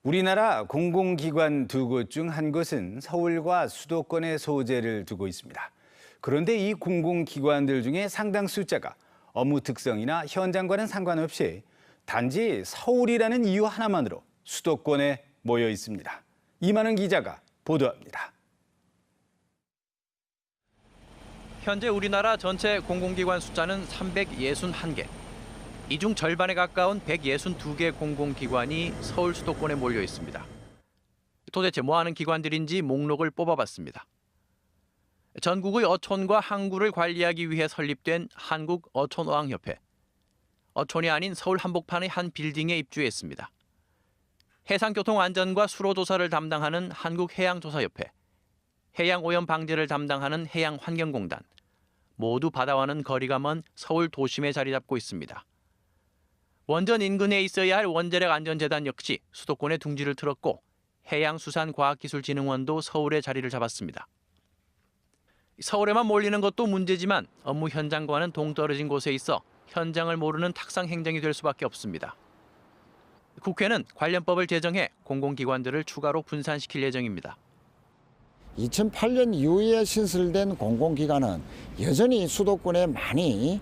우리나라 공공기관 두 곳 중 한 곳은 서울과 수도권에 소재를 두고 있습니다. 그런데 이 공공기관들 중에 상당 숫자가 업무 특성이나 현장과는 상관없이 단지 서울이라는 이유 하나만으로 수도권에 모여 있습니다. 이만은 기자가 보도합니다. 현재 우리나라 전체 공공기관 숫자는 361개. 이 중 절반에 가까운 162개 공공기관이 서울 수도권에 몰려 있습니다. 도대체 뭐 하는 기관들인지 목록을 뽑아봤습니다. 전국의 어촌과 항구를 관리하기 위해 설립된 한국어촌어항협회. 어촌이 아닌 서울 한복판의 한 빌딩에 입주했습니다. 해상교통안전과 수로조사를 담당하는 한국해양조사협회. 해양오염 방제를 담당하는 해양환경공단. 모두 바다와는 거리가 먼 서울 도심에 자리 잡고 있습니다. 원전 인근에 있어야 할 원자력안전재단 역시 수도권에 둥지를 틀었고 해양수산과학기술진흥원도 서울에 자리를 잡았습니다. 서울에만 몰리는 것도 문제지만 업무 현장과는 동떨어진 곳에 있어 현장을 모르는 탁상 행정이 될 수밖에 없습니다. 국회는 관련법을 제정해 공공기관들을 추가로 분산시킬 예정입니다. 2008년 이후에 신설된 공공기관은 여전히 수도권에 많이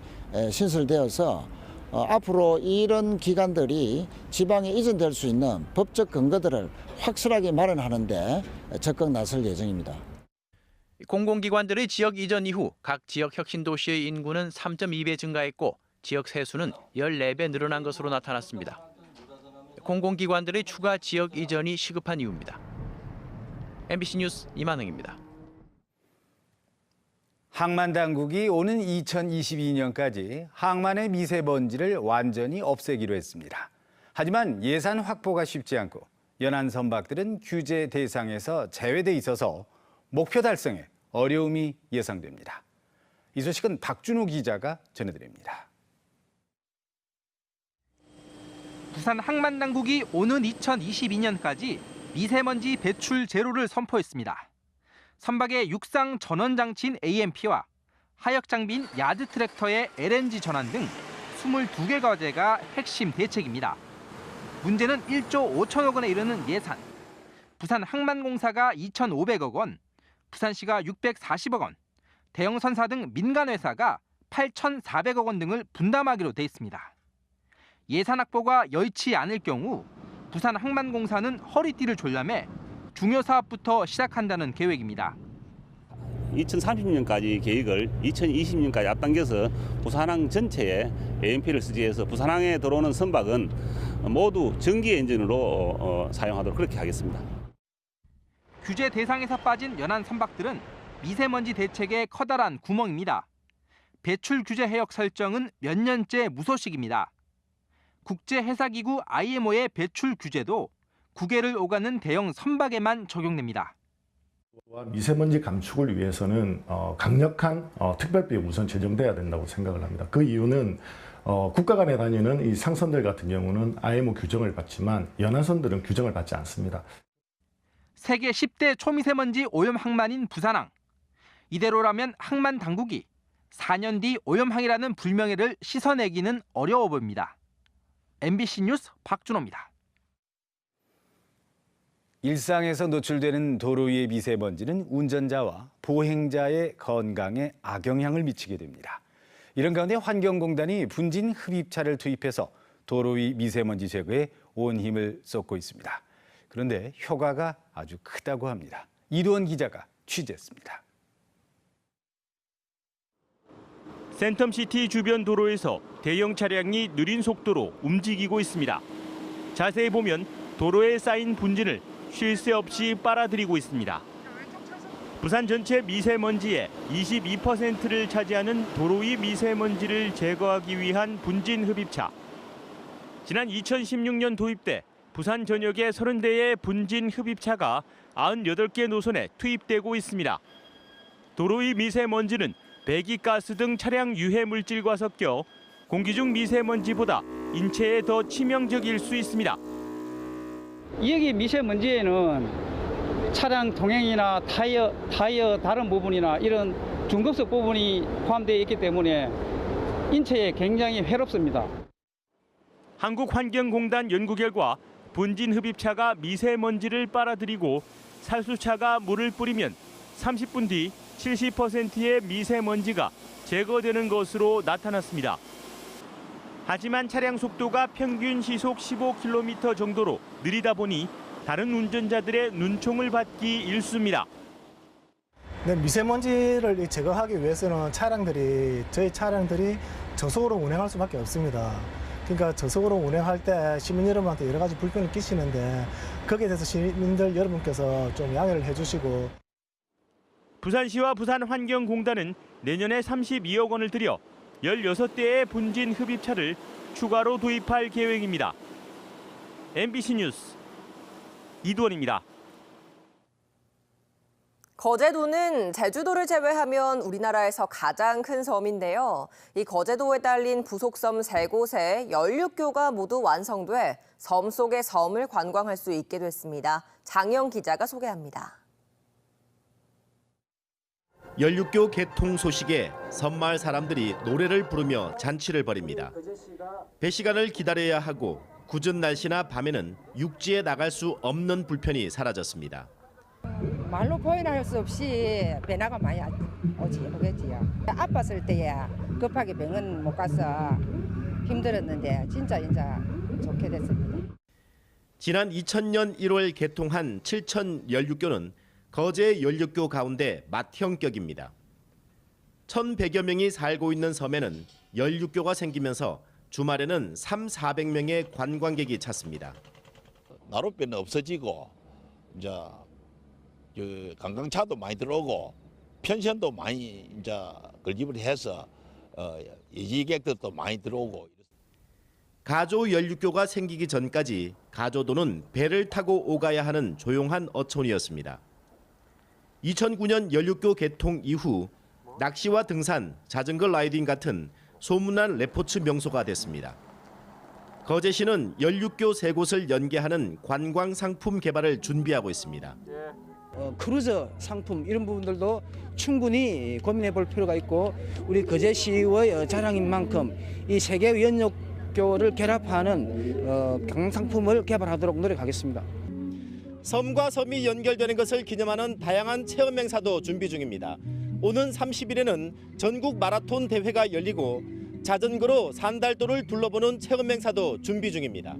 신설되어서 앞으로 이런 기관들이 지방에 이전될 수 있는 법적 근거들을 확실하게 마련하는 데 적극 나설 예정입니다. 공공기관들의 지역 이전 이후 각 지역 혁신도시의 인구는 3.2배 증가했고 지역 세수는 14배 늘어난 것으로 나타났습니다. 공공기관들의 추가 지역 이전이 시급한 이유입니다. MBC 뉴스 이만흥입니다. 항만당국이 오는 2022년까지 항만의 미세먼지를 완전히 없애기로 했습니다. 하지만 예산 확보가 쉽지 않고 연안 선박들은 규제 대상에서 제외돼 있어서 목표 달성에 어려움이 예상됩니다. 이 소식은 박준호 기자가 전해드립니다. 부산 항만당국이 오는 2022년까지 미세먼지 배출 제로를 선포했습니다. 선박의 육상 전원 장치인 AMP와 하역 장비인 야드 트랙터의 LNG 전환 등 22개 과제가 핵심 대책입니다. 문제는 1조 5천억 원에 이르는 예산. 부산 항만공사가 2,500억 원, 부산시가 640억 원, 대형 선사 등 민간 회사가 8,400억 원 등을 분담하기로 돼 있습니다. 예산 확보가 여의치 않을 경우 부산 항만공사는 허리띠를 졸라매 중요 사업부터 시작한다는 계획입니다. 2030년까지 계획을 2020년까지 앞당겨서 부산항 전체에 AMP를 수지해서 부산항에 들어오는 선박은 모두 전기 엔진으로 사용하도록 그렇게 하겠습니다. 규제 대상에서 빠진 연안 선박들은 미세먼지 대책의 커다란 구멍입니다. 배출 규제 해역 설정은 몇 년째 무소식입니다. 국제해사기구 IMO의 배출 규제도 국외를 오가는 대형 선박에만 적용됩니다. 미세먼지 감축을 위해서는 강력한 특별법이 우선 제정돼야 된다고 생각을 합니다. 그 이유는 국가 간에 다니는 이 상선들 같은 경우는 IMO 규정을 받지만 연안선들은 규정을 받지 않습니다. 세계 10대 초미세먼지 오염 항만인 부산항. 이대로라면 항만 당국이 4년 뒤 오염항이라는 불명예를 씻어내기는 어려워 보입니다. MBC 뉴스 박준호입니다. 일상에서 노출되는 도로 위의 미세먼지는 운전자와 보행자의 건강에 악영향을 미치게 됩니다. 이런 가운데 환경공단이 분진 흡입차를 투입해서 도로 위 미세먼지 제거에 온 힘을 쏟고 있습니다. 그런데 효과가 아주 크다고 합니다. 이도원 기자가 취재했습니다. 센텀시티 주변 도로에서 대형 차량이 느린 속도로 움직이고 있습니다. 자세히 보면 도로에 쌓인 분진을 쉴 새 없이 빨아들이고 있습니다. 부산 전체 미세먼지의 22%를 차지하는 도로 위 미세먼지를 제거하기 위한 분진 흡입차. 지난 2016년 도입돼 부산 전역에 30대의 분진 흡입차가 98개 노선에 투입되고 있습니다. 도로 위 미세먼지는 배기가스 등 차량 유해 물질과 섞여 공기 중 미세먼지보다 인체에 더 치명적일 수 있습니다. 여기 미세먼지에는 차량 동행이나 타이어 다른 부분이나 이런 중급속 부분이 포함되어 있기 때문에 인체에 굉장히 해롭습니다. 한국환경공단 연구 결과 분진 흡입차가 미세먼지를 빨아들이고 살수차가 물을 뿌리면 30분 뒤 70%의 미세먼지가 제거되는 것으로 나타났습니다. 하지만 차량 속도가 평균 시속 15km 정도로 느리다 보니 다른 운전자들의 눈총을 받기 일쑤입니다. 네, 미세먼지를 제거하기 위해서는 저희 차량들이 저속으로 운행할 수밖에 없습니다. 그러니까 저속으로 운행할 때 시민 여러분한테 여러 가지 불편을 끼치는데 거기에 대해서 시민들 여러분께서 좀 양해를 해주시고. 부산시와 부산환경공단은 내년에 32억 원을 들여 16대의 분진 흡입차를 추가로 도입할 계획입니다. MBC 뉴스 이두원입니다. 거제도는 제주도를 제외하면 우리나라에서 가장 큰 섬인데요. 이 거제도에 딸린 부속섬 3곳에 연륙교가 모두 완성돼 섬 속의 섬을 관광할 수 있게 됐습니다. 장영 기자가 소개합니다. 연륙교 개통 소식에 섬마을 사람들이 노래를 부르며 잔치를 벌입니다. 배 시간을 기다려야 하고 궂은 날씨나 밤에는 육지에 나갈 수 없는 불편이 사라졌습니다. 말로 표현할 수 없이 변화가 많이 오겠지요. 아팠을 때야 급하게 병원 못 가서 힘들었는데 진짜 좋게 됐습니다. 지난 2000년 1월 개통한 7천 연륙교는 거제 연륙교 가운데 맏형격입니다. 1,100여 명이 살고 있는 섬에는 연륙교가 생기면서 주말에는 300~400명의 관광객이 찾습니다. 나룻배는 없어지고 이제 관광차도 많이 들어오고 펜션도 많이 이제 건립을 해서 예지객들도 많이 들어오고. 가조 연륙교가 생기기 전까지 가조도는 배를 타고 오가야 하는 조용한 어촌이었습니다. 2009년 연륙교 개통 이후 낚시와 등산, 자전거 라이딩 같은 소문난 레포츠 명소가 됐습니다. 거제시는 연륙교 3곳을 연계하는 관광 상품 개발을 준비하고 있습니다. 크루즈 상품 이런 부분들도 충분히 고민해 볼 필요가 있고 우리 거제시의 자랑인 만큼 이 세계 연륙교를 결합하는 관광 상품을 개발하도록 노력하겠습니다. 섬과 섬이 연결되는 것을 기념하는 다양한 체험 행사도 준비 중입니다. 오는 30일에는 전국 마라톤 대회가 열리고 자전거로 산달도를 둘러보는 체험 행사도 준비 중입니다.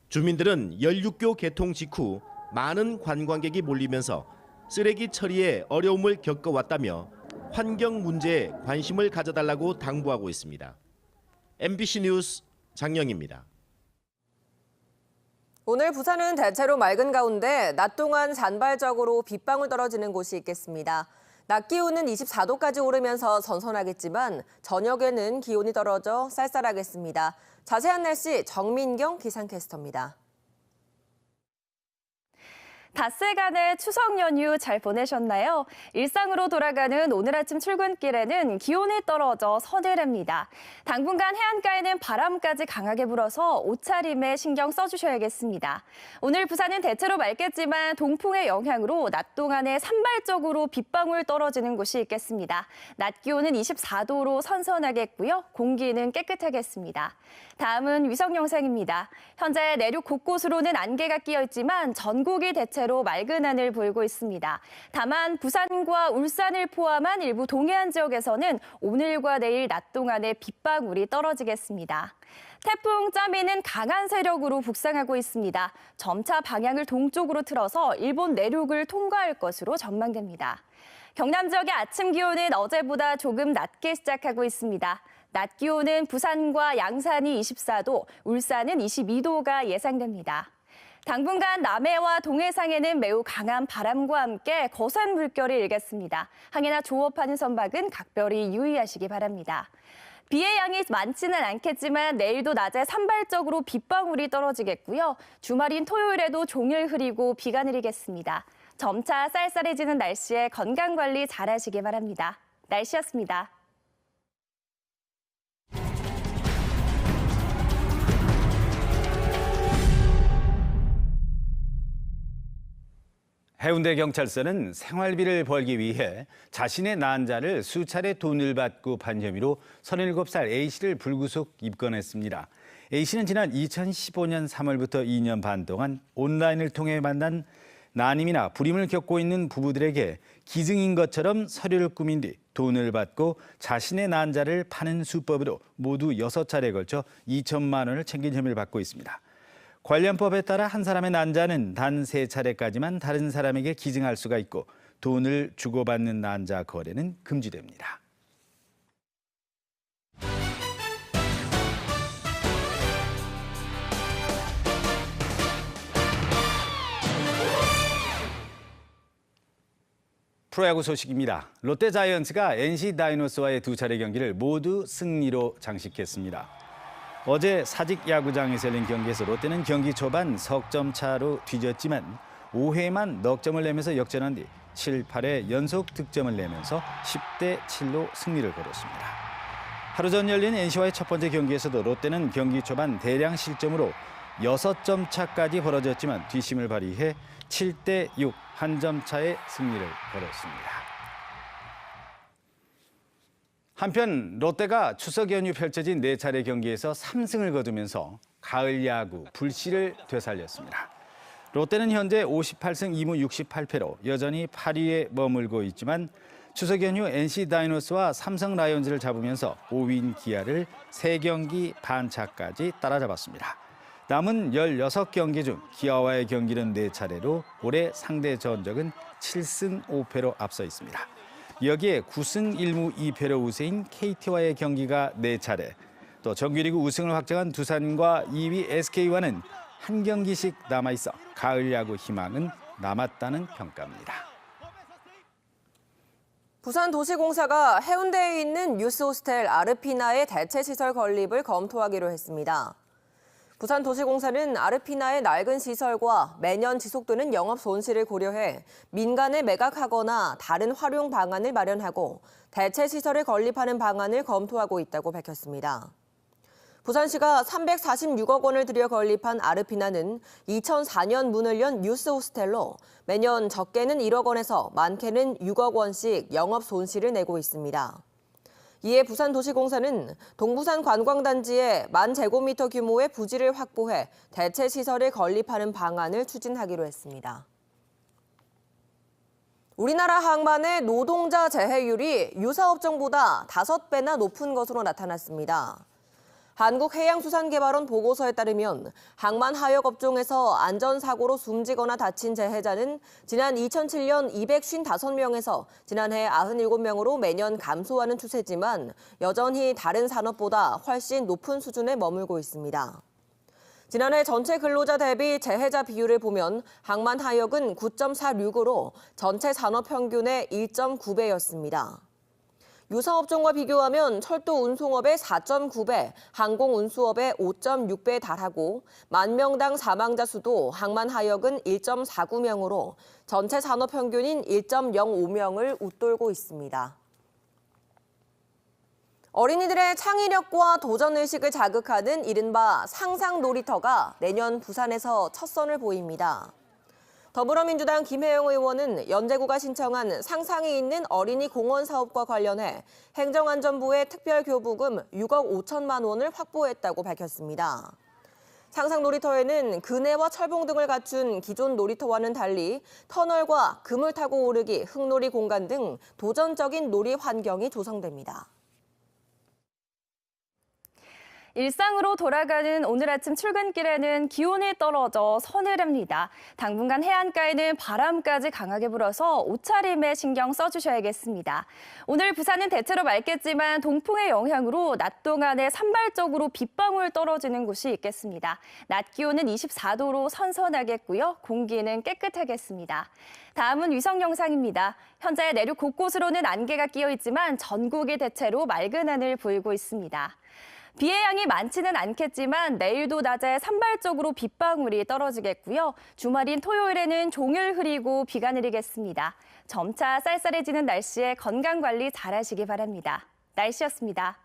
주민들은 연륙교 개통 직후 많은 관광객이 몰리면서 쓰레기 처리에 어려움을 겪어왔다며 환경 문제에 관심을 가져달라고 당부하고 있습니다. MBC 뉴스 장영입니다. 오늘 부산은 대체로 맑은 가운데 낮 동안 산발적으로 빗방울 떨어지는 곳이 있겠습니다. 낮 기온은 24도까지 오르면서 선선하겠지만 저녁에는 기온이 떨어져 쌀쌀하겠습니다. 자세한 날씨 정민경 기상캐스터입니다. 닷새간의 추석 연휴 잘 보내셨나요? 일상으로 돌아가는 오늘 아침 출근길에는 기온이 떨어져 서늘합니다. 당분간 해안가에는 바람까지 강하게 불어서 옷차림에 신경 써주셔야겠습니다. 오늘 부산은 대체로 맑겠지만 동풍의 영향으로 낮 동안에 산발적으로 빗방울 떨어지는 곳이 있겠습니다. 낮 기온은 24도로 선선하겠고요. 공기는 깨끗하겠습니다. 다음은 위성 영상입니다. 현재 내륙 곳곳으로는 안개가 끼어 있지만 전국이 대체로 맑은 하늘 보이고 있습니다. 다만 부산과 울산을 포함한 일부 동해안 지역에서는 오늘과 내일 낮 동안에 빗방울이 떨어지겠습니다. 태풍 짜미는 강한 세력으로 북상하고 있습니다. 점차 방향을 동쪽으로 틀어서 일본 내륙을 통과할 것으로 전망됩니다. 경남 지역의 아침 기온은 어제보다 조금 낮게 시작하고 있습니다. 낮 기온은 부산과 양산이 24도, 울산은 22도가 예상됩니다. 당분간 남해와 동해상에는 매우 강한 바람과 함께 거센 물결이 일겠습니다. 항해나 조업하는 선박은 각별히 유의하시기 바랍니다. 비의 양이 많지는 않겠지만 내일도 낮에 산발적으로 빗방울이 떨어지겠고요. 주말인 토요일에도 종일 흐리고 비가 내리겠습니다. 점차 쌀쌀해지는 날씨에 건강관리 잘하시기 바랍니다. 날씨였습니다. 해운대 경찰서는 생활비를 벌기 위해 자신의 난자를 수차례 돈을 받고 판 혐의로 37살 A씨를 불구속 입건했습니다. A씨는 지난 2015년 3월부터 2년 반 동안 온라인을 통해 만난 난임이나 불임을 겪고 있는 부부들에게 기증인 것처럼 서류를 꾸민 뒤 돈을 받고 자신의 난자를 파는 수법으로 모두 6차례에 걸쳐 2천만 원을 챙긴 혐의를 받고 있습니다. 관련법에 따라 한 사람의 난자는 단 3차례까지만 다른 사람에게 기증할 수가 있고 돈을 주고받는 난자 거래는 금지됩니다. 프로야구 소식입니다. 롯데자이언츠가 NC 다이노스와의 2차례 경기를 모두 승리로 장식했습니다. 어제 사직 야구장에서 열린 경기에서 롯데는 경기 초반 석점 차로 뒤졌지만 5회만 넉 점을 내면서 역전한 뒤 7, 8회 연속 득점을 내면서 10대 7로 승리를 거뒀습니다. 하루 전 열린 NC와의 첫 번째 경기에서도 롯데는 경기 초반 대량 실점으로 6점 차까지 벌어졌지만 뒷심을 발휘해 7대 6 한 점 차의 승리를 거뒀습니다. 한편 롯데가 추석 연휴 펼쳐진 4차례 경기에서 3승을 거두면서 가을 야구 불씨를 되살렸습니다. 롯데는 현재 58승 2무 68패로 여전히 8위에 머물고 있지만 추석 연휴 NC 다이노스와 삼성 라이온즈를 잡으면서 5위인 기아를 3경기 반 차까지 따라잡았습니다. 남은 16경기 중 기아와의 경기는 4차례로 올해 상대 전적은 7승 5패로 앞서 있습니다. 여기에 9승 1무 2패로 우세인 KT와의 경기가 4차례, 또 정규리그 우승을 확정한 두산과 2위 SK와는 한 경기씩 남아있어 가을 야구 희망은 남았다는 평가입니다. 부산도시공사가 해운대에 있는 뉴스호스텔 아르피나의 대체시설 건립을 검토하기로 했습니다. 부산도시공사는 아르피나의 낡은 시설과 매년 지속되는 영업 손실을 고려해 민간에 매각하거나 다른 활용 방안을 마련하고 대체 시설을 건립하는 방안을 검토하고 있다고 밝혔습니다. 부산시가 346억 원을 들여 건립한 아르피나는 2004년 문을 연 뉴스 호스텔로 매년 적게는 1억 원에서 많게는 6억 원씩 영업 손실을 내고 있습니다. 이에 부산도시공사는 동부산 관광단지에 10,000제곱미터 규모의 부지를 확보해 대체 시설을 건립하는 방안을 추진하기로 했습니다. 우리나라 항만의 노동자 재해율이 유사업종보다 5배나 높은 것으로 나타났습니다. 한국해양수산개발원 보고서에 따르면 항만 하역 업종에서 안전사고로 숨지거나 다친 재해자는 지난 2007년 255명에서 지난해 97명으로 매년 감소하는 추세지만 여전히 다른 산업보다 훨씬 높은 수준에 머물고 있습니다. 지난해 전체 근로자 대비 재해자 비율을 보면 항만 하역은 9.46으로 전체 산업 평균의 1.9배였습니다. 유사업종과 비교하면 철도 운송업의 4.9배, 항공운수업의 5.6배에 달하고 만명당 사망자 수도 항만 하역은 1.49명으로 전체 산업 평균인 1.05명을 웃돌고 있습니다. 어린이들의 창의력과 도전의식을 자극하는 이른바 상상놀이터가 내년 부산에서 첫 선을 보입니다. 더불어민주당 김혜영 의원은 연제구가 신청한 상상이 있는 어린이 공원 사업과 관련해 행정안전부에 특별교부금 6억 5천만 원을 확보했다고 밝혔습니다. 상상놀이터에는 그네와 철봉 등을 갖춘 기존 놀이터와는 달리 터널과 금을 타고 오르기, 흙놀이 공간 등 도전적인 놀이 환경이 조성됩니다. 일상으로 돌아가는 오늘 아침 출근길에는 기온이 떨어져 서늘합니다. 당분간 해안가에는 바람까지 강하게 불어서 옷차림에 신경 써주셔야겠습니다. 오늘 부산은 대체로 맑겠지만 동풍의 영향으로 낮 동안에 산발적으로 빗방울 떨어지는 곳이 있겠습니다. 낮 기온은 24도로 선선하겠고요. 공기는 깨끗하겠습니다. 다음은 위성 영상입니다. 현재 내륙 곳곳으로는 안개가 끼어 있지만 전국이 대체로 맑은 하늘 보이고 있습니다. 비의 양이 많지는 않겠지만 내일도 낮에 산발적으로 빗방울이 떨어지겠고요. 주말인 토요일에는 종일 흐리고 비가 내리겠습니다. 점차 쌀쌀해지는 날씨에 건강관리 잘하시기 바랍니다. 날씨였습니다.